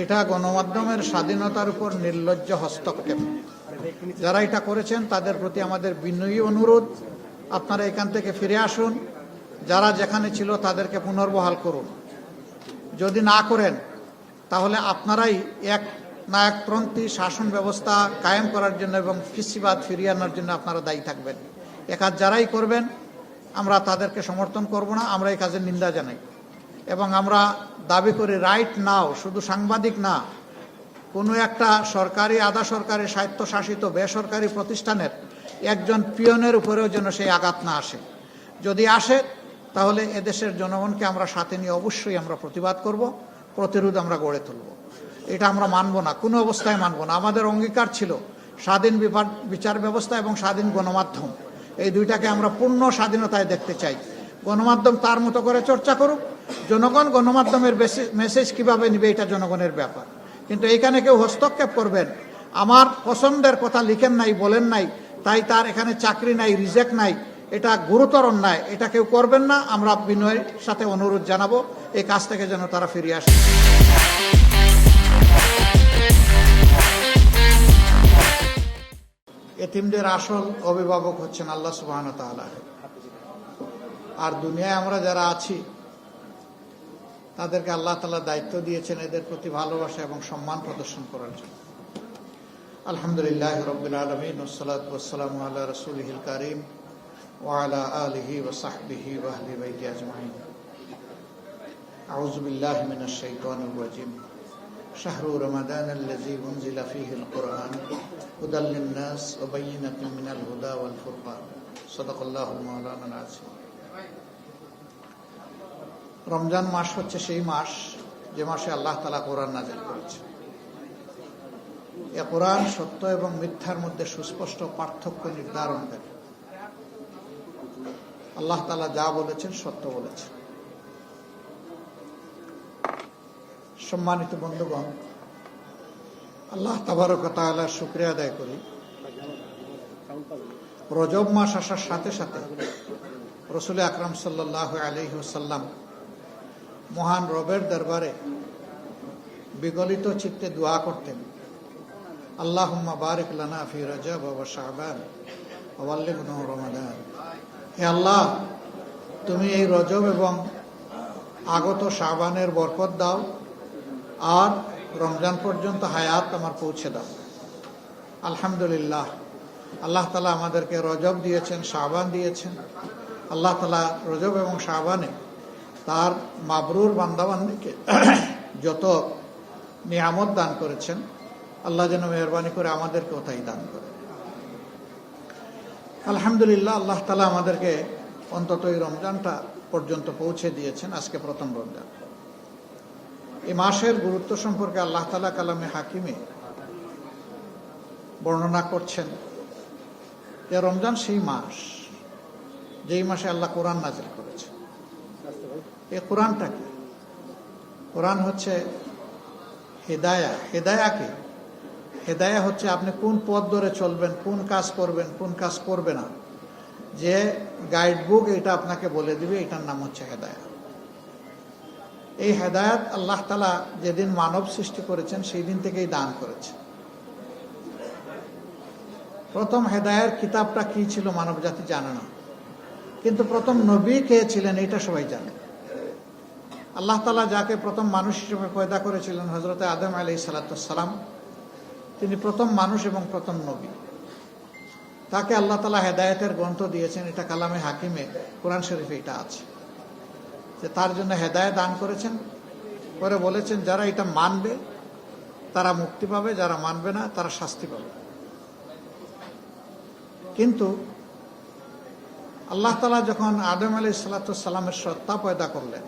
এটা গণমাধ্যমের স্বাধীনতার উপর নির্লজ্জ হস্তক্ষেপ। যারা এটা করেছেন তাদের প্রতি আমাদের বিনয়ী অনুরোধ, আপনারা এখান থেকে ফিরে আসুন। যারা যেখানে ছিল তাদেরকে পুনর্বহাল করুন। যদি না করেন তাহলে আপনারাই এক নায়কপন্থী শাসন ব্যবস্থা কায়েম করার জন্য এবং ফিসিবাদ ফিরিয়ে আনার জন্য আপনারা দায়ী থাকবেন। এ কাজ যারাই করবেন আমরা তাদেরকে সমর্থন করব না, আমরা এই কাজের নিন্দা জানাই এবং আমরা দাবি করি রাইট নাও, শুধু সাংবাদিক না, কোনো একটা সরকারি আধা সরকারি স্বায়ত্তশাসিত বেসরকারি প্রতিষ্ঠানের একজন পিয়নের উপরেও যেন সেই আঘাত না আসে। যদি আসে তাহলে এদেশের জনগণকে আমরা সাথে নিয়ে অবশ্যই আমরা প্রতিবাদ করব, প্রতিরোধ আমরা গড়ে তুলব। এটা আমরা মানব না, কোনো অবস্থায় মানব না। আমাদের অঙ্গীকার ছিল স্বাধীন বিচার ব্যবস্থা এবং স্বাধীন গণমাধ্যম, এই দুইটাকে আমরা পূর্ণ স্বাধীনতায় দেখতে চাই। গণমাধ্যম তার মতো করে চর্চা করুক, জনগণ গণমাধ্যমের মেসেজ কিভাবে নিবে এটা জনগণের ব্যাপার। কিন্তু এইখানে কেউ হস্তক্ষেপ করবেন, আমার পছন্দের কথা লিখেন নাই, বলেন নাই, তাই তার এখানে চাকরি নাই, রিজেক্ট নাই, এটা গুরুতর অন্যায়। এটা কেউ করবেন না। আমরা বিনয়ের সাথে অনুরোধ জানাবো এই কাজ থেকে যেন তারা ফিরে আসে। এতিমদের আসল অভিভাবক হচ্ছেন আল্লাহ সুবহানাহু ওয়া তাআলা। আর দুনিয়ায় আমরা যারা আছি তাদেরকে আল্লাহ তাআলা দায়িত্ব দিয়েছেন এদের প্রতি ভালোবাসা এবং সম্মান প্রদর্শন করার জন্য। আলহামদুলিল্লাহি রাব্বিল আলামিন, ওয়াসসালাতু ওয়াসসালামু আলা রাসূলিহিল কারীম ওয়া আলা আলিহি ওয়া সাহবিহি ওয়া আহলি বাইতি আজমাইন। আউযু বিল্লাহি মিনাশ শাইতানির রাজীম। শাহরু রমাদানাল্লাযী উনজিলা ফীহিল কুরআন হুদাল লিন-নাস ওয়া বায়্যিনাতিন মিনাল হুদা ওয়াল ফুরকান। সাদাকাল্লাহুল মাওলানাল আযীম। রমজান মাস হচ্ছে সেই মাস যে মাসে আল্লাহ তাআলা কোরআন নাযিল করেছেন। এই কোরআন সত্য এবং মিথ্যার মধ্যে সুস্পষ্ট পার্থক্য নির্ধারণ করে। আল্লাহ তাআলা যা বলেছেন সত্য বলেছেন। সম্মানিত বন্ধুগণ, আল্লাহ তাবারক ওয়া তাআলার শুকরিয়া আদায় করি। রজব মাস আসার সাথে সাথে রাসূল আকরাম সাল্লাল্লাহু আলাইহি ওয়াসাল্লাম মহান রবের দরবারে বিগলিত চিত্তে দোয়া করতেন, আল্লাহুম্মা বারিক লানা ফি রজব ওয়া শাবান ওয়া বাল্লিগনা রমাদান। হে আল্লাহ, তুমি এই রজব এবং আগত শাবানের বরকত দাও আর রমজান পর্যন্ত হায়াত আমার পৌঁছে দাও। আলহামদুলিল্লাহ, আল্লাহ তাআলা আমাদেরকে রজব দিয়েছেন, শাবান দিয়েছেন। আল্লাহ তাআলা রজব এবং শাবানে তার মাবরুর বান্দাবান্দিকে যত নিয়ামত দান করেছেন, আল্লাহ যেন মেহরবানি করে আমাদেরকেও তাই দান করে। আলহামদুলিল্লাহ, আল্লাহ তাআলা আমাদেরকে অন্তত এই রমজানটা পর্যন্ত পৌঁছে দিয়েছেন। আজকে প্রথম রমজান। এই মাসের গুরুত্ব সম্পর্কে আল্লাহ তাআলা কালামে হাকিমে বর্ণনা করছেন যে রমজান সেই মাস যেই মাসে আল্লাহ কোরআন নাযিল করেছেন। এই কোরআনটা কি? কোরআন হচ্ছে হেদায়া। হেদায়া কি? হেদায়া হচ্ছে আপনি কোন পথ ধরে চলবেন, কোন কাজ করবেন, কোন কাজ করবে না, যে গাইড বুক এটা আপনাকে বলে দিবে, এটার নাম হচ্ছে হেদায়া। এই হেদায়াত আল্লাহ তাআলা যেদিন মানব সৃষ্টি করেছেন সেই দিন থেকেই দান করেছেন। প্রথম হেদায়ার কিতাবটা কি ছিল মানব জাতি জানে না, কিন্তু প্রথম নবী কে ছিলেন এটা সবাই জানে। আল্লাহ তাআলা যাকে প্রথম মানুষ হিসেবে পয়দা করেছিলেন, হযরত আদম আলাইহিস সালাম, তিনি প্রথম মানুষ এবং প্রথম নবী। তাকে আল্লাহ তাআলা হেদায়েতের গ্রন্থ দিয়েছেন। এটা কালামে হাকিমে কোরআন শরীফে এটা আছে যে তার জন্য হেদায়েত দান করেছেন। পরে বলেছেন যারা এটা মানবে তারা মুক্তি পাবে, যারা মানবে না তারা শাস্তি পাবে। কিন্তু আল্লাহ তাআলা যখন আদম আলাইহিস সালামের সত্তা পয়দা করলেন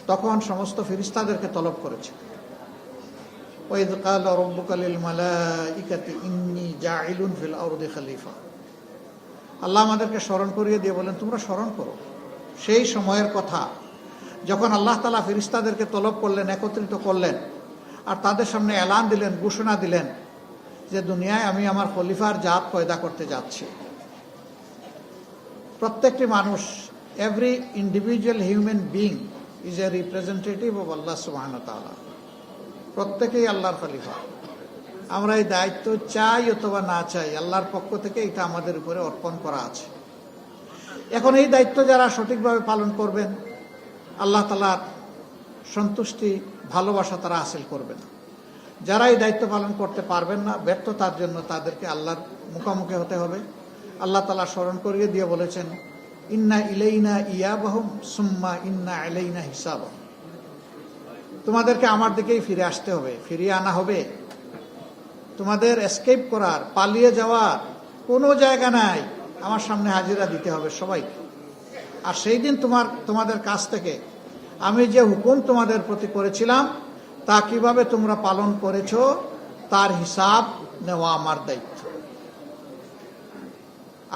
তখন সমস্ত ফেরেশতাদেরকে তলব করেছেন। ওয়াইদ ক্বালা রাব্বুকা লিল মালাইকাতি ইন্নী জাইলুন ফিল আরদি খলিফা। আল্লাহ আমাদেরকে স্মরণ করিয়ে দিয়ে বলেন তোমরা স্মরণ করো সেই সময়ের কথা যখন আল্লাহ তাআলা ফেরেশতাদেরকে তলব করলেন, একত্রিত করলেন আর তাদের সামনে এলান দিলেন, ঘোষণা দিলেন যে দুনিয়ায় আমি আমার খলিফার জাত পয়দা করতে যাচ্ছি। প্রত্যেকটি মানুষ, every individual human being is a representative of Allah subhanahu wa ta'ala. প্রত্যেকেই আল্লাহর খলিফা। আমরা এই দায়িত্ব চাই অথবা না চাই, আল্লাহর পক্ষ থেকে এটা আমাদের উপরে অর্পণ করা আছে। এখন এই দায়িত্ব যারা সঠিকভাবে পালন করবেন, আল্লাহ তাআলার সন্তুষ্টি, ভালোবাসা তারা হাসিল করবেন। যারা এই দায়িত্ব পালন করতে পারবেন না, ব্যর্থতার জন্য তাদেরকে আল্লাহর মুখোমুখি হতে হবে। আল্লাহ তাআলা স্মরণ করিয়ে দিয়ে বলেছেন, ইন্না ইলাইনা ইয়াবাহুম সুম্মা ইন্না আলাইনা হিসাবাহুম। তোমাদেরকে আমার দিকেই ফিরে আসতে হবে, ফিরিয়ে আনা হবে। তোমাদের এসকেপ করার, পালিয়ে যাওয়ার কোনো জায়গা নাই। আমার সামনে হাজিরা দিতে হবে সবাইকে। আর সেই দিন তোমাদের কাছ থেকে আমি যে হুকুম তোমাদের প্রতি করেছিলাম তা কিভাবে তোমরা পালন করেছো তার হিসাব নেওয়া আমার দায়িত্ব।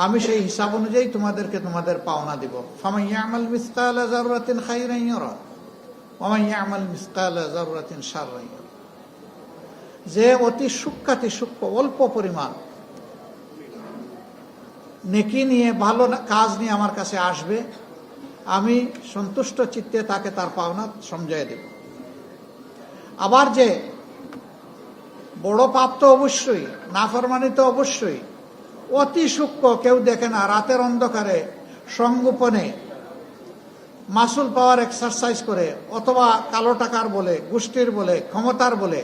আমি সেই হিসাব অনুযায়ী তোমাদেরকে তোমাদের পাওনা দিব। ফামান ইয়ামাল মিসকালা যাররাতিন খায়রান ইয়ারা ওয়া মান ইয়ামাল মিসকালা যাররাতিন শাররান ইয়ারা। যে অতি সূক্ষ্মাতি সূক্ষ্ম অল্প পরিমাণ নেকি নিয়ে, ভালো কাজ নিয়ে আমার কাছে আসবে, আমি সন্তুষ্ট চিত্তে তাকে তার পাওনা সমঝাই দেব। আবার যে বড় পাপ তো অবশ্যই, নাফরমানি তো অবশ্যই, অতি সূক্ষ্ম কেউ দেখে না, রাতের অন্ধকারে সংগোপনে মাসুল পাওয়ার এক্সারসাইজ করে অথবা কালো টাকার বলে, গোষ্ঠীর বলে, ক্ষমতার বলে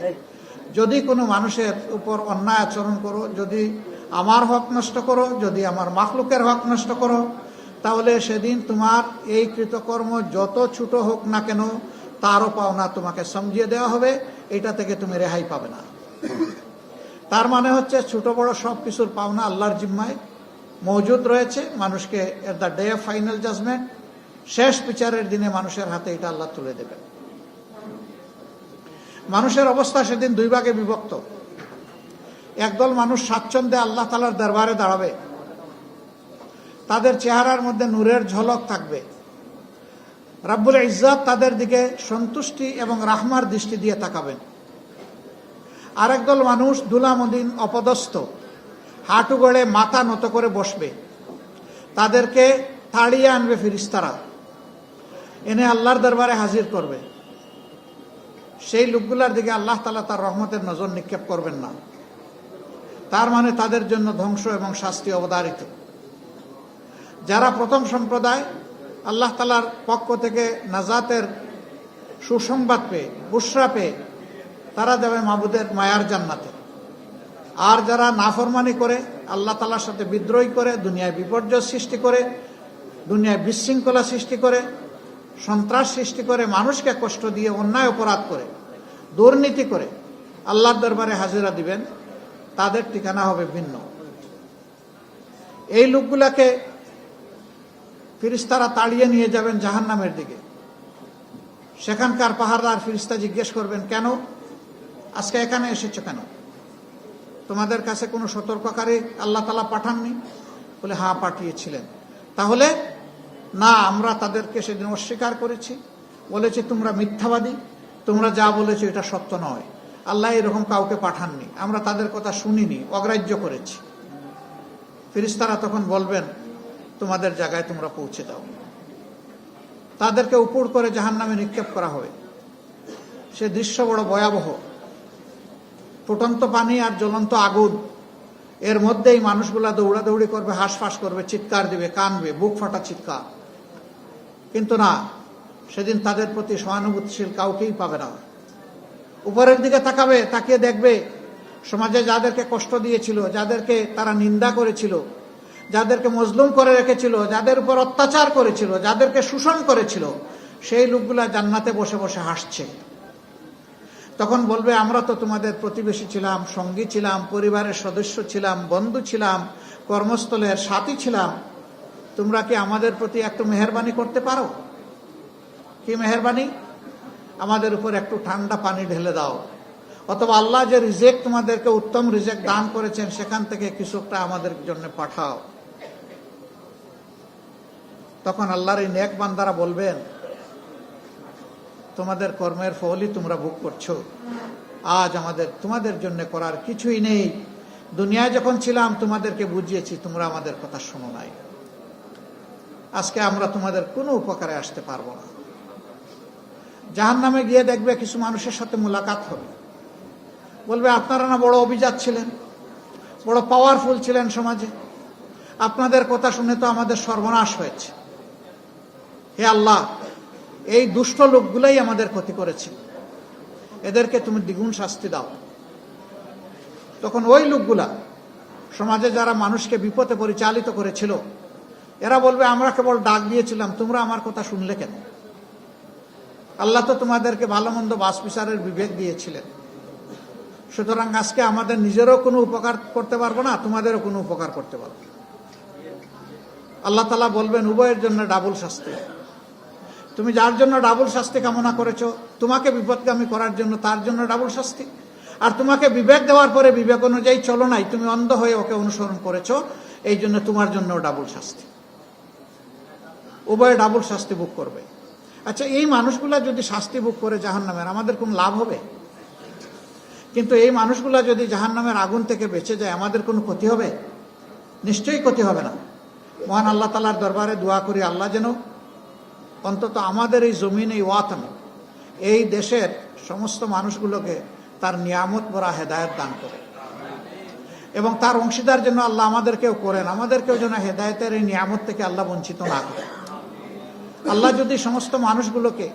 যদি কোনো মানুষের উপর অন্যায় আচরণ করো, যদি আমার হক নষ্ট করো, যদি আমার মাখলুকের হক নষ্ট করো, তাহলে সেদিন তোমার এই কৃতকর্ম যত ছোট হোক না কেন তারও পাওনা তোমাকে সমঝিয়ে দেওয়া হবে। এটা থেকে তুমি রেহাই পাবে না। তার মানে হচ্ছে ছোট বড় সব কিছুর পাওনা আল্লাহর জিম্মায় মজুদ রয়েছে। মানুষকে at the day of final judgement, শেষ বিচারের দিনে মানুষের হাতে এটা আল্লাহ তুলে দেবেন। মানুষের অবস্থা সেদিন দুই ভাগে বিভক্ত। একদল মানুষ স্বাচ্ছন্দ্যে আল্লাহ তাআলার দরবারে দাঁড়াবে, তাদের চেহারার মধ্যে নূরের ঝলক থাকবে, রাব্বুল ইজ্জত তাদের দিকে সন্তুষ্টি এবং রাহমার দৃষ্টি দিয়ে তাকাবেন। আরেকদল মানুষ দুলামদিন অপদস্থ, হাঁটু গড়ে মাথা নত করে বসবে, তাদেরকে তাড়িয়ে আনবে ফেরেশতারা, এনে আল্লাহর দরবারে হাজির করবে। সেই লোকগুলার দিকে আল্লাহ তাআলা তার রহমতের নজর নিক্ষেপ করবেন না। তার মানে তাদের জন্য ধ্বংস এবং শাস্তি অবধারিত। যারা প্রথম সম্প্রদায়, আল্লাহ তাআলার পক্ষ থেকে নাজাতের সুসংবাদ পেয়ে, বুশরা পেয়ে তারা যাবে মাবুদের মায়ার জান্নাতে। আর যারা নাফরমানি করে, আল্লাহ তাআলার সাথে বিদ্রোহ করে, দুনিয়ায় বিপর্যয় সৃষ্টি করে, দুনিয়ায় বিশৃঙ্খলা সৃষ্টি করে, সন্ত্রাস সৃষ্টি করে, মানুষকে কষ্ট দিয়ে অন্যায় অপরাধ করে, দুর্নীতি করে আল্লাহর দরবারে হাজিরা দিবেন, তাদের ঠিকানা হবে ভিন্ন। এই লোকগুলাকে ফেরেশতারা তাড়িয়ে নিয়ে যাবেন জাহান্নামের দিকে। সেখানকার পাহারাদার ফেরেশতা জিজ্ঞেস করবেন, কেন আজকে এখানে এসেছো কেন? তোমাদের কাছে কোনো সতর্ককারী আল্লাহ তাআলা পাঠাননি? বলে হ্যাঁ পাঠিয়েছিলেন। তাহলে না, আমরা তাদেরকে সেদিন অস্বীকার করেছি, বলেছি তোমরা মিথ্যাবাদী, তোমরা যা বলেছো এটা সত্য নয়, আল্লাহ এরকম কাউকে পাঠাননি, আমরা তাদের কথা শুনিনি, অগ্রাহ্য করেছি। ফেরেশতারা তখন বলবেন, তোমাদের জায়গায় তোমরা পৌঁছে দাও। তাদেরকে উপর করে জাহান্নামে নিক্ষেপ করা হবে। সে দৃশ্য বড় ভয়াবহ। ফুটন্ত পানি আর জ্বলন্ত আগুন, এর মধ্যেই মানুষগুলা দৌড়াদৌড়ি করবে, হাঁসফাঁস করবে, চিৎকার দিবে, কানবে, বুক ফাটা চিৎকার। কিন্তু না, সেদিন তাদের প্রতি সহানুভূতিশীল কাউকেই পাবে না। উপরের দিকে তাকাবে, তাকিয়ে দেখবে সমাজে যাদেরকে কষ্ট দিয়েছিল, যাদেরকে তারা নিন্দা করেছিল, যাদেরকে মজলুম করে রেখেছিল, যাদের উপর অত্যাচার করেছিল, যাদেরকে শোষণ করেছিল, সেই লোকগুলা জান্নাতে বসে বসে হাসছে। তখন বলবে, আমরা তো তোমাদের প্রতিবেশী ছিলাম, সঙ্গী ছিলাম, পরিবারের সদস্য ছিলাম, বন্ধু ছিলাম, কর্মস্থলের সাথী ছিলাম, তোমরা কি আমাদের প্রতি একটু মেহেরবানি করতে পারো? কি মেহেরবানি? আমাদের উপর একটু ঠান্ডা পানি ঢেলে দাও, অথবা আল্লাহ যে রিজেক তোমাদেরকে উত্তম রিজেক দান করেছেন সেখান থেকে কিছুটা আমাদের জন্য পাঠাও। তখন আল্লাহর এই নেক বান্দারা বলবেন, তোমাদের কর্মের ফলই তোমরা ভোগ করছো, আজ আমাদের তোমাদের জন্য করার কিছুই নেই। দুনিয়ায় যখন ছিলাম তোমাদেরকে বুঝিয়েছি, তোমরা আমাদের কথা শোনো নাই, আজকে আমরা তোমাদের কোনো উপকারে আসতে পারবো না। জাহান্নামে গিয়ে দেখবে কিছু মানুষের সাথে মোলাকাত হবে, বলবে আপনারা না বড় অভিজাত ছিলেন, বড় পাওয়ারফুল ছিলেন সমাজে, আপনাদের কথা শুনে তো আমাদের সর্বনাশ হয়েছে। হে আল্লাহ, এই দুষ্ট লোকগুলাই আমাদের ক্ষতি করেছে, এদেরকে তুমি দ্বিগুণ শাস্তি দাও। তখন ওই লোকগুলা সমাজে যারা মানুষকে বিপদে পরিচালিত করেছিল, এরা বলবে আমরা কেবল ডাক দিয়েছিলাম, তোমরা আমার কথা শুনলে কেন? আল্লাহ তো তোমাদেরকে ভালো মন্দ বাছ বিচারের বিবেক দিয়েছিলেন, সুতরাং আজকে আমাদের নিজেরও কোনো উপকার করতে পারবো না, তোমাদেরও কোনো উপকার করতে পারবো না। আল্লাহ তাআলা বলবেন উভয়ের জন্য ডাবল শাস্তি। তুমি যার জন্য ডাবল শাস্তি কামনা করেছো, তোমাকে বিপদগামী করার জন্য, তার জন্য ডাবল শাস্তি। আর তোমাকে বিবেক দেওয়ার পরে বিবেক অনুযায়ী চলো নাই, তুমি অন্ধ হয়ে ওকে অনুসরণ করেছো, এই জন্য তোমার জন্য ডাবল শাস্তি। উভয়ে ডাবল শাস্তি ভোগ করবে। আচ্ছা, এই মানুষগুলা যদি শাস্তি ভোগ করে জাহান্নামের, আমাদের কোনো লাভ হবে? কিন্তু এই মানুষগুলা যদি জাহান্নামের আগুন থেকে বেঁচে যায়, আমাদের কোনো ক্ষতি হবে? নিশ্চয়ই ক্ষতি হবে না। মহান আল্লাহ তাআলার দরবারে দোয়া করি, আল্লাহ যেন অন্তত আমাদের এই জমিন, এই ওয়াতনে, এই দেশের সমস্ত মানুষগুলোকে তার নিয়ামত ভরা হেদায়েত দান করে, এবং তার অংশীদার যেন আল্লাহ আমাদেরকেও করেন, আমাদেরকেও যেন হেদায়েতের এই নিয়ামত থেকে আল্লাহ বঞ্চিত না করেন। আল্লাহ যদি সমস্ত মানুষগুলোকে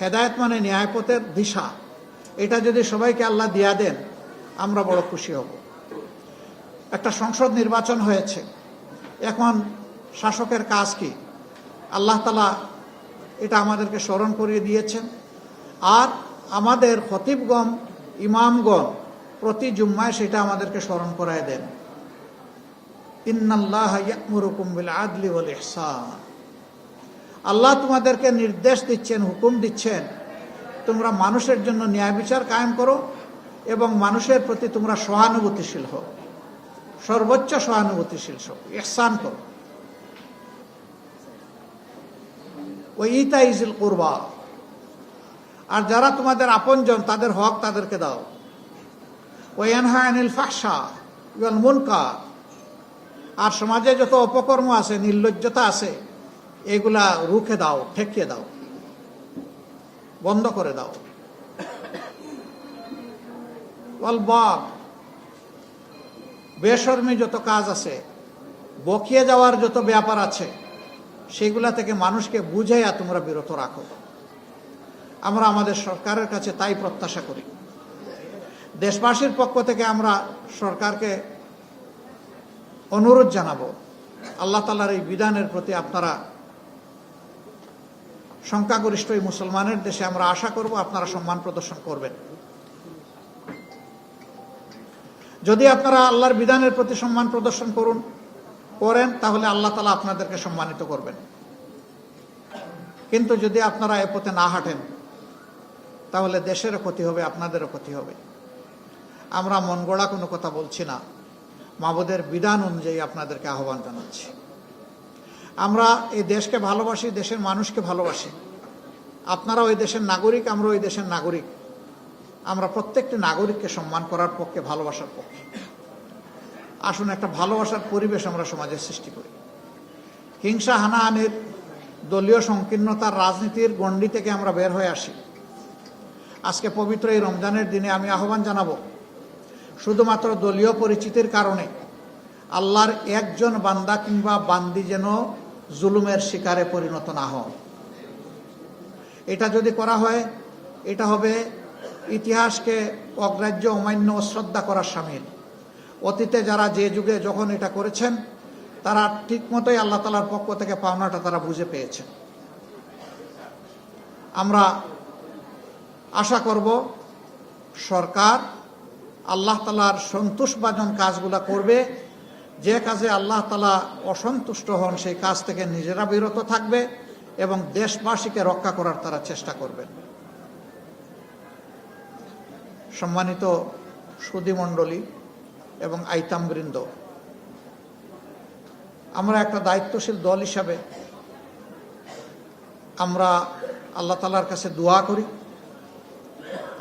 হেদায়েত মানে ন্যায়পথের দিশা, এটা যদি সবাইকে আল্লাহ দিয়া দেন, আমরা বড় খুশি হব। একটা সংসদ নির্বাচন হয়েছে, এখন শাসকের কাজ কি? আল্লাহ তাআলা এটা আমাদেরকে স্মরণ করিয়ে দিয়েছেন। আর আমাদের খতিবগণ, ইমামগণ প্রতি জুম্মায় সেটা আমাদেরকে স্মরণ করায় দেন। ইন্নাল্লাহা ইয়া'মুরুকুম বিল আদলি ওয়াল ইহসান। আল্লাহ তোমাদেরকে নির্দেশ দিচ্ছেন, হুকুম দিচ্ছেন, তোমরা মানুষের জন্য ন্যায় বিচার কায়েম করো এবং মানুষের প্রতি তোমরা সহানুভূতিশীল হও, সর্বোচ্চ সহানুভূতিশীল হও, ইহসান করো। ওয়া ইতাইজিল কুরবা, আর যারা তোমাদের আপনজন তাদের হক তাদেরকে দাও। ওয়া ইয়ানহা আনিল ফাহশা ওয়াল মুনকার, আর সমাজে যত অপকর্ম আছে, নির্লজ্জতা আছে, এগুলা রুখে দাও, ঠেকিয়ে দাও, বন্ধ করে দাও। ওয়াল বাগ, বেশরমি যত কাজ আছে, বকিয়ে যাওয়ার যত ব্যাপার আছে, সেগুলা থেকে মানুষকে বুঝাইয়া তোমরা বিরত রাখো। আমরা আমাদের সরকারের কাছে তাই প্রত্যাশা করি। দেশবাসীর পক্ষ থেকে আমরা সরকারকে অনুরোধ জানাবো, আল্লাহ তাআলার এই বিধানের প্রতি আপনারা, সংখ্যাগরিষ্ঠ এই মুসলমানের দেশে আমরা আশা করব আপনারা সম্মান প্রদর্শন করবেন। যদি আপনারা আল্লাহর বিধানের প্রতি সম্মান প্রদর্শন করেন, তাহলে আল্লাহ তাআলা আপনাদেরকে সম্মানিত করবেন। কিন্তু যদি আপনারা এ পথে না হাঁটেন, তাহলে দেশেরও ক্ষতি হবে, আপনাদেরও ক্ষতি হবে। আমরা মন গড়া কোনো কথা বলছি না, মাবুদের বিধান অনুযায়ী আপনাদেরকে আহ্বান জানাচ্ছি। আমরা এই দেশকে ভালোবাসি, দেশের মানুষকে ভালোবাসি। আপনারা ওই দেশের নাগরিক, আমরা ওই দেশের নাগরিক। আমরা প্রত্যেকটি নাগরিককে সম্মান করার পক্ষে, ভালোবাসার পক্ষে। আসুন একটা ভালোবাসার পরিবেশ আমরা সমাজে সৃষ্টি করি। হিংসা, হানাহানির, দলীয় সংকীর্ণতার রাজনীতির গণ্ডি থেকে আমরা বের হয়ে আসি। আজকে পবিত্র এই রমজানের দিনে আমি আহ্বান জানাবো, শুধুমাত্র দলীয় পরিচিতির কারণে আল্লাহর একজন বান্দা কিংবা বান্দি যেন জুলুমের শিকারে পরিণত না হন। এটা যদি করা হয়, এটা হবে ইতিহাসকে অগ্রাহ্য, অমান্য, অশ্রদ্ধা করার শামিল। অতীতে যারা যে যুগে যখন এটা করেছেন, তারা ঠিক মতোই আল্লাহ তাআলার পক্ষ থেকে পাওনাটা তারা বুঝে পেয়েছেন। আমরা আশা করব সরকার আল্লাহ তাআলার সন্তুষ্টভাজন কাজগুলা করবে। যে কাজে আল্লাহ তাআলা অসন্তুষ্ট হন, সেই কাজ থেকে নিজেরা বিরত থাকবে এবং দেশবাসীকে রক্ষা করার তারা চেষ্টা করবেন। সম্মানিত সুধীমণ্ডলী এবং আইতামবৃন্দ, আমরা একটা দায়িত্বশীল দল হিসাবে আমরা আল্লাহ তাআলার কাছে দোয়া করি,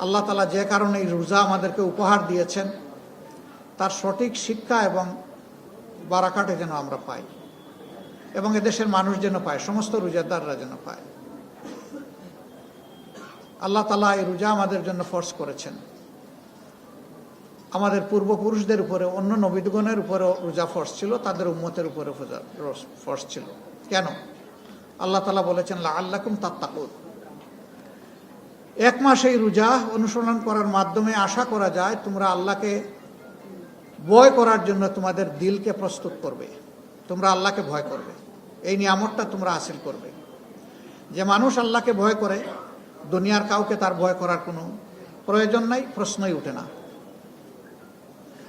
আল্লাহ তাআলা যে কারণে এই রোজা আমাদেরকে উপহার দিয়েছেন, তার সঠিক শিক্ষা এবং বারাকাতে যেন আমরা পাই, এবং এদেশের মানুষ যেন পায়, সমস্ত রোজাদাররা যেন পায়। আল্লাহ তাআলা এই রোজা আমাদের জন্য ফরজ করেছেন। আমাদের পূর্বপুরুষদের উপরে, অন্য নবীগণের উপরেও রোজা ফরজ ছিল, তাদের উম্মতের উপরে ফরজ ছিল। কেন? আল্লাহ তাআলা বলেছেন লাআল্লাকুম তাত্তাকুন। এক মাস এই রোজা অনুসরণ করার মাধ্যমে আশা করা যায় তোমরা আল্লাহকে ভয় করার জন্য তোমাদের দিলকে প্রস্তুত করবে, তোমরা আল্লাহকে ভয় করবে, এই নিয়ামতটা তোমরা হাসিল করবে। যে মানুষ আল্লাহকে ভয় করে, দুনিয়ার কাউকে তার ভয় করার কোনো প্রয়োজন নাই, প্রশ্নই ওঠে না।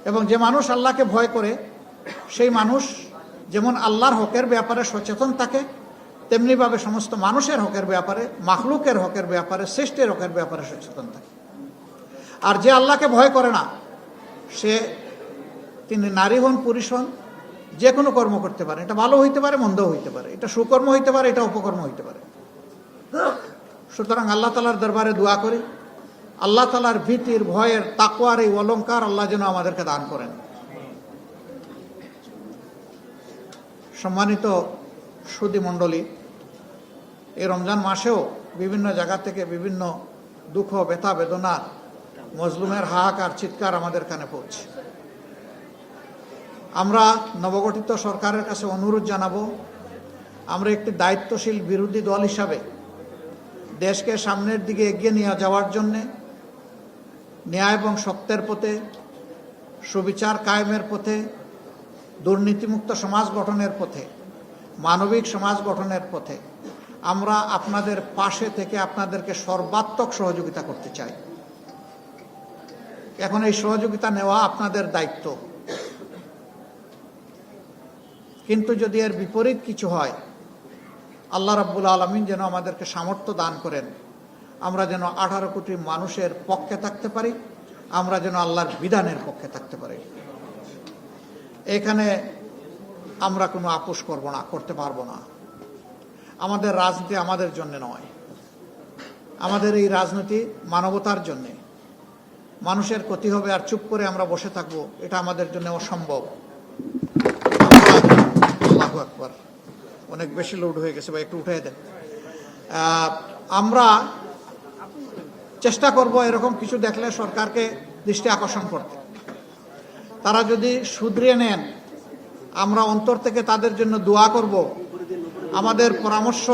এবং যে মানুষ আল্লাহকে ভয় করে সেই মানুষ যেমন আল্লাহর হকের ব্যাপারে সচেতন থাকে, তেমনিভাবে সমস্ত মানুষের হকের ব্যাপারে, মাখলুকের হকের ব্যাপারে, সৃষ্টির হকের ব্যাপারে সচেতন থাকে। আর যে আল্লাহকে ভয় করে না, তিনি নারী হন পুরুষ হন, যে কোনো কর্ম করতে পারে। এটা ভালো হইতে পারে, মন্দ হইতে পারে, এটা সুকর্ম হইতে পারে, এটা অপকর্ম হইতে পারে। সুতরাং আল্লাহ তাআলার দরবারে দোয়া করি, আল্লাহ তাআলার ভীতির, ভয়ের, তাকওয়ার এই অলংকার আল্লাহ যেন আমাদেরকে দান করেন। সম্মানিত সুধী মণ্ডলী, এই রমজান মাসেও বিভিন্ন জায়গা থেকে বিভিন্ন দুঃখ, ব্যথা, বেদনা, মজলুমের হাহাকার, চিৎকার আমাদের কানে পৌঁছে। আমরা নবগঠিত সরকারের কাছে অনুরোধ জানাবো, আমরা একটি দায়িত্বশীল বিরোধী দল হিসাবে দেশকে সামনের দিকে এগিয়ে নিয়ে যাওয়ার জন্যে, ন্যায় এবং সত্যের পথে, সুবিচার কায়েমের পথে, দুর্নীতিমুক্ত সমাজ গঠনের পথে, মানবিক সমাজ গঠনের পথে আমরা আপনাদের পাশে থেকে আপনাদেরকে সর্বাত্মক সহযোগিতা করতে চাই। এখন এই সহযোগিতা নেওয়া আপনাদের দায়িত্ব। কিন্তু যদি এর বিপরীত কিছু হয়, আল্লাহ রাব্বুল আলামিন যেন আমাদেরকে সামর্থ্য দান করেন, আমরা যেন 18 কোটি মানুষের পক্ষে থাকতে পারি, আমরা যেন আল্লাহর বিধানের পক্ষে থাকতে পারি। এখানে আমরা কোনো আপোষ করব না, করতে পারবো না। আমাদের রাজনীতি আমাদের জন্য নয়, আমাদের এই রাজনীতি মানবতার জন্যে। মানুষের ক্ষতি হবে আর চুপ করে আমরা বসে থাকবো, এটা আমাদের জন্য অসম্ভব। আল্লাহু আকবার, অনেক বেশি লোড হয়ে গেছে, ভাই একটু উঠিয়ে দেন। আমরা চেষ্টা করব এরকম কিছু দেখলে সরকারকে দৃষ্টি আকর্ষণ করতে। তারা যদি শুধরিয়ে নেন, আমরা অন্তর থেকে তাদের জন্য দোয়া করব। আমাদের পরামর্শ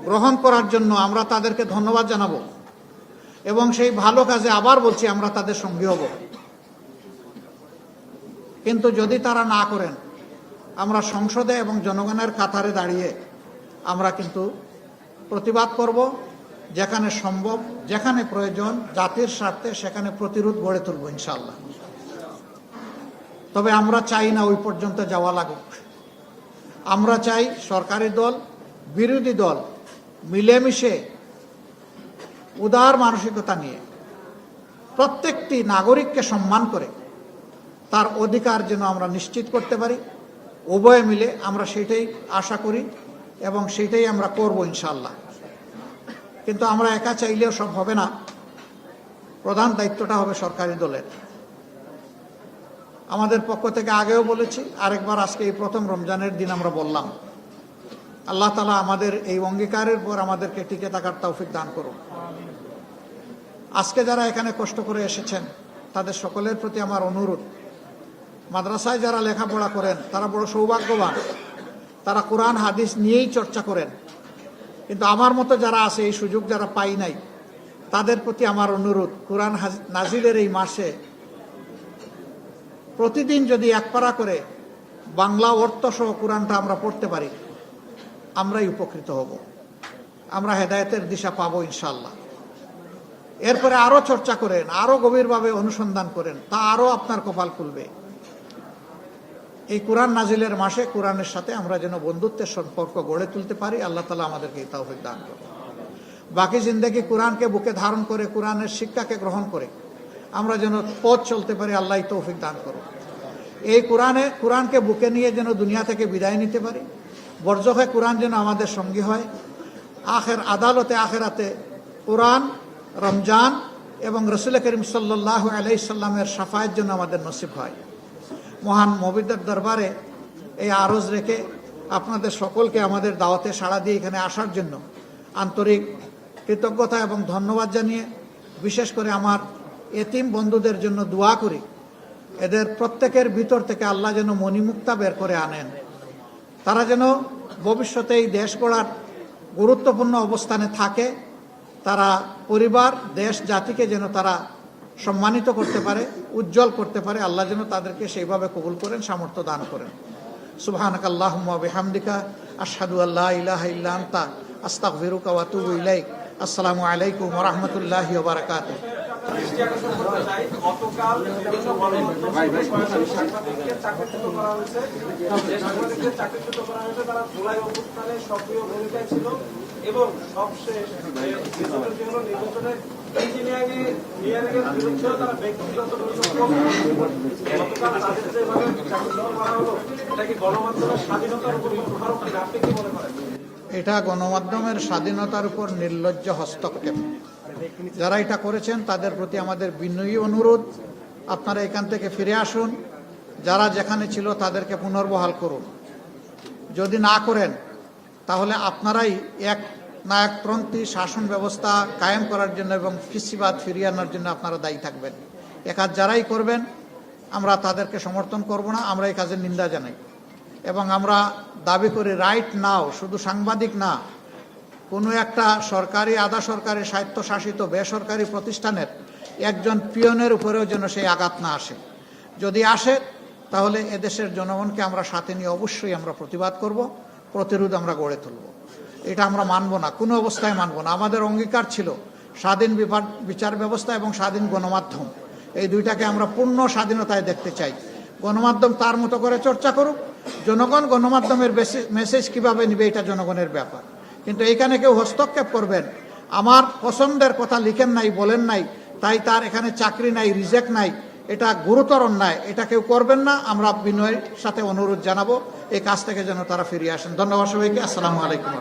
গ্রহণ করার জন্য আমরা তাদেরকে ধন্যবাদ জানাবো এবং সেই ভালো কাজে আবার বলছি আমরা তাদের সঙ্গী হব। কিন্তু যদি তারা না করেন, আমরা সংসদে এবং জনগণের কাতারে দাঁড়িয়ে আমরা কিন্তু প্রতিবাদ করব। যেখানে সম্ভব, যেখানে প্রয়োজন, জাতির স্বার্থে সেখানে প্রতিরোধ গড়ে তুলব ইনশাআল্লাহ। তবে আমরা চাই না ওই পর্যন্ত যাওয়া লাগুক। আমরা চাই সরকারি দল, বিরোধী দল মিলেমিশে উদার মানসিকতা নিয়ে প্রত্যেকটি নাগরিককে সম্মান করে তার অধিকার যেন আমরা নিশ্চিত করতে পারি। উভয়ে মিলে আমরা সেটাই আশা করি এবং সেটাই আমরা করব ইনশাআল্লাহ। কিন্তু আমরা একা চাইলেও সব হবে না, প্রধান দায়িত্বটা হবে সরকারি দলের। আমাদের পক্ষ থেকে আগেও বলেছি, আরেকবার আজকে এই প্রথম রমজানের দিন আমরা বললাম, আল্লাহ তাআলা আমাদের এই অঙ্গীকারের পর আমাদেরকে টিকে থাকার তৌফিক দান করুন। আজকে যারা এখানে কষ্ট করে এসেছেন তাদের সকলের প্রতি আমার অনুরোধ, মাদ্রাসায় যারা লেখাপড়া করেন তারা বড় সৌভাগ্যবান, তারা কোরআন হাদিস নিয়েই চর্চা করেন। কিন্তু আমার মতো যারা আছে, এই সুযোগ যারা পাই নাই, তাদের প্রতি আমার অনুরোধ, কোরআন নাজিলের এই মাসে প্রতিদিন যদি এক পারা করে বাংলা অর্থ সহ কোরআনটা আমরা পড়তে পারি, আমরাই উপকৃত হব, আমরা হেদায়েতের দিশা পাবো ইনশাআল্লাহ। এরপরে আরো চর্চা করেন, আরো গভীরভাবে অনুসন্ধান করেন, তা আরো আপনার কপাল খুলবে। এই কোরআন নাজিলের মাসে কোরআনের সাথে আমরা যেন বন্ধুত্বের সম্পর্ক গড়ে তুলতে পারি, আল্লাহ তাআলা আমাদেরকে এই তৌফিক দান করুন। বাকি জিন্দেগি কোরআনকে বুকে ধারণ করে, কোরআনের শিক্ষাকে গ্রহণ করে আমরা যেন পথ চলতে পারি, আল্লাহ তৌফিক দান করুন। এই কোরআনকে বুকে নিয়ে যেন দুনিয়া থেকে বিদায় নিতে পারি, বরজখে কোরআন যেন আমাদের সঙ্গী হয়। আদালতে আখেরাতে কোরআন, রমজান এবং রাসূল করিম সাল্লাল্লাহু আলাইহি সাল্লামের শাফায়াত যেন আমাদের নসিব হয়। মহান মুবিদের দরবারে এই আরজ রেখে আপনাদের সকলকে আমাদের দাওয়াতে সাড়া দিয়ে এখানে আসার জন্য আন্তরিক কৃতজ্ঞতা এবং ধন্যবাদ জানিয়ে, বিশেষ করে আমার এতিম বন্ধুদের জন্য দোয়া করি, এদের প্রত্যেকের ভিতর থেকে আল্লাহ যেন মণিমুক্তা বের করে আনেন। তারা যেন ভবিষ্যতে এই দেশ গড়ার গুরুত্বপূর্ণ অবস্থানে থাকে, তারা পরিবার, দেশ, জাতিকে যেন তারা সম্মানিত করতে পারে, উজ্জ্বল করতে পারে। আল্লাহ যেন তাদেরকে সেইভাবে কবুল করেন, সামর্থ্য দান করেন। সুবহানাকাল্লাহুম্মা ওয়া বিহামদিকা আশহাদু আল্লা ইলাহা ইল্লা আনতা আস্তাগফিরুকা ওয়া আতুবু ইলাইক। আসসালামু আলাইকুম ওয়া রাহমাতুল্লাহি ওয়া বারাকাতুহু। গতকাল বিভিন্ন গণমাধ্যমে সাংবাদিককে চাকরিচ্যুত করা হয়েছে। যে সাংবাদিকদের চাকরিচ্যুত করা হয়েছে তারা জুলাই অভ্যুত্থানে সক্রিয় ভূমিকায় ছিল এবং সবশেষ নির্বাচনটি হলো নির্বাচনের ইঞ্জিনিয়ারিং এর বিরুদ্ধেও তারা ব্যক্তিগত গতকাল তাদের যেভাবে চাকরিচ্যুত করা হলো, এটা কি গণমাধ্যমের স্বাধীনতার উপর প্রভাব? আপনি কি মনে করেন? এটা গণমাধ্যমের স্বাধীনতার উপর নির্লজ্জ হস্তক্ষেপ। যারা এটা করেছেন তাদের প্রতি আমাদের বিনয়ী অনুরোধ, আপনারা এখান থেকে ফিরে আসুন। যারা যেখানে ছিল তাদেরকে পুনর্বহাল করুন। যদি না করেন তাহলে আপনারাই এক নায়কপন্থী শাসন ব্যবস্থা কায়েম করার জন্য এবং ফিসিবাদ ফিরিয়ে আনার জন্য আপনারা দায়ী থাকবেন। এ কাজ যারাই করবেন আমরা তাদেরকে সমর্থন করব না, আমরা এই কাজের নিন্দা জানাই এবং আমরা দাবি করি রাইট নাও, শুধু সাংবাদিক না, কোনো একটা সরকারি, আধা সরকারি, স্বায়ত্তশাসিত বেসরকারি প্রতিষ্ঠানের একজন পিয়নের উপরেও যেন সেই আঘাত না আসে। যদি আসে তাহলে এদেশের জনগণকে আমরা সাথে নিয়ে অবশ্যই আমরা প্রতিবাদ করব, প্রতিরোধ আমরা গড়ে তুলব। এটা আমরা মানব না, কোনো অবস্থায় মানব না। আমাদের অঙ্গীকার ছিল স্বাধীন বিচার ব্যবস্থা এবং স্বাধীন গণমাধ্যম, এই দুইটাকে আমরা পূর্ণ স্বাধীনতায় দেখতে চাই। গণমাধ্যম তার মতো করে চর্চা করুক, জনগণ গণমাধ্যমের মেসেজ কিভাবে নেবে এটা জনগণের ব্যাপার। কিন্তু এইখানে কেউ হস্তক্ষেপ করবেন, আমার পছন্দের কথা লিখেন নাই, বলেন নাই, তাই তার এখানে চাকরি নাই, রিজেক্ট নাই, এটা গুরুতর অন্যায়, এটা কেউ করবেন না। আমরা বিনয়ের সাথে অনুরোধ জানাবো এই কাজ থেকে যেন তারা ফিরিয়ে আসেন। ধন্যবাদ সবাইকে। আসসালামু আলাইকুম।